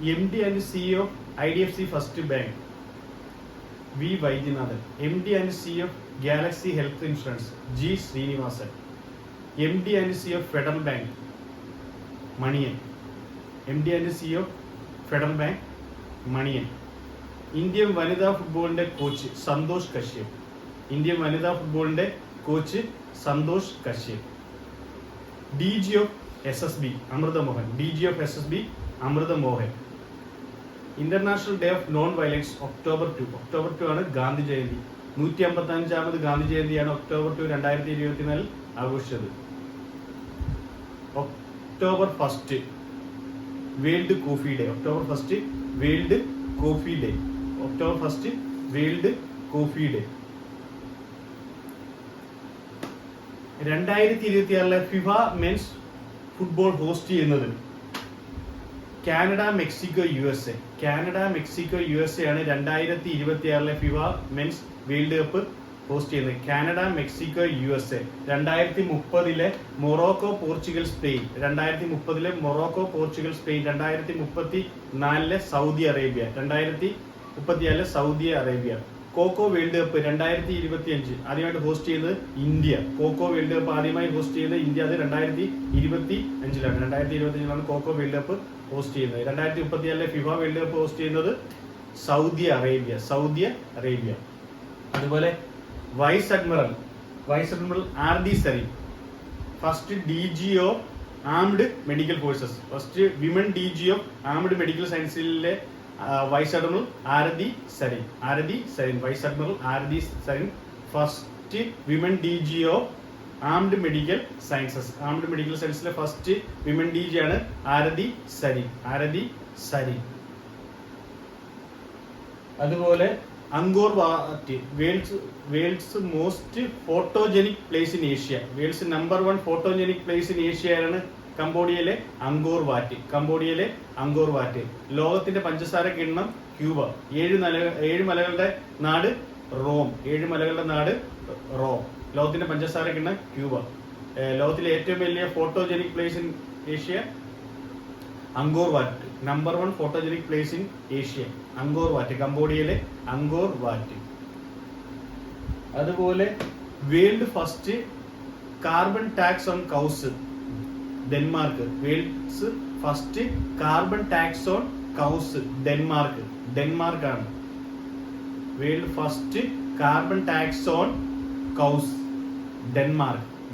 MD and CEO of IDFC First Bank, V. Vaidyanathan. MD and CEO of Galaxy Health Insurance, G. Srinivasan. MD and CEO of Federal Bank, Manian. MD and CEO of Federal Bank, Manian. Indian വനിതാ ഫുട്ബോളിന്റെ coach Santhosh Kashyap. Indian വനിതാ ഫുട്ബോളിന്റെ coach Santhosh Kashyap. DG of SSB Amrita Mohan. DG of SSB Amrita Mohan. International day of non violence October 2. October 2 ആണ് Gandhi Jayanti. 155ാമത് Gandhi ജയന്തിയാണ് October 2 2024 ആഘോഷിച്ചത്. October 1 world coffee day. October 1 world coffee day. October 1 world coffee day. 2026 FIFA men's football host ചെയ്യുന്നത് Canada, Mexico, USA. Canada, Mexico, USA ആണ് 2026 FIFA men's world cup host ചെയ്യുന്നത്. Canada, Mexico, USA. 2030 Morocco, Portugal, Spain. 2030 Morocco, Portugal, Spain. 2034 Saudi Arabia. 2034 Saudi Arabia. Kho-Kho world cup 2025 ആദ്യമായിട്ട് host ചെയ്യുന്നത് India. Kho-Kho world cup ആദ്യമായി host ചെയ്യുന്നത് India. അത് 2025 2025 Kho-Kho world cup host ചെയ്യുന്നത്. 2034 FIFA world cup host ചെയ്യുന്നത് Saudi Arabia. Saudi Arabia. അതുപോലെ vice admiral RD Sareen. First DG of armed medical forces. First women DG of armed medical സയൻസിലെ vice admiral Aarti Sareen. Vice admiral Aarti Sareen. First women DG of armed medical sciences. Armed medical സയൻസിലെ first women DG ആണ് ആരതി സരീൻ. അതുപോലെ Angkor Wat world's most photogenic place in Asia. World's number 1 photogenic place in Asia ആണ് കംബോഡിയയിലെ Angkor വാറ്റ്. ലോകത്തിന്റെ പഞ്ചസാര കിണ്ണം Cuba. 7 മലകളുടെ നാട് Rome. ലോകത്തിന്റെ പഞ്ചസാര കിണ്ണം ക്യൂബ. ലോകത്തിലെ ഏറ്റവും വലിയ photogenic place in Asia Angkor Wat. Number 1 photogenic place in Asia Angkor Wat. കംബോഡിയയിലെ അങ്കോർ വാറ്റ്. അതുപോലെ world first carbon tax on cows Denmark. World's first carbon tax on cows ഡെൻമാർക്കാണ്. World first carbon tax on cows Denmark.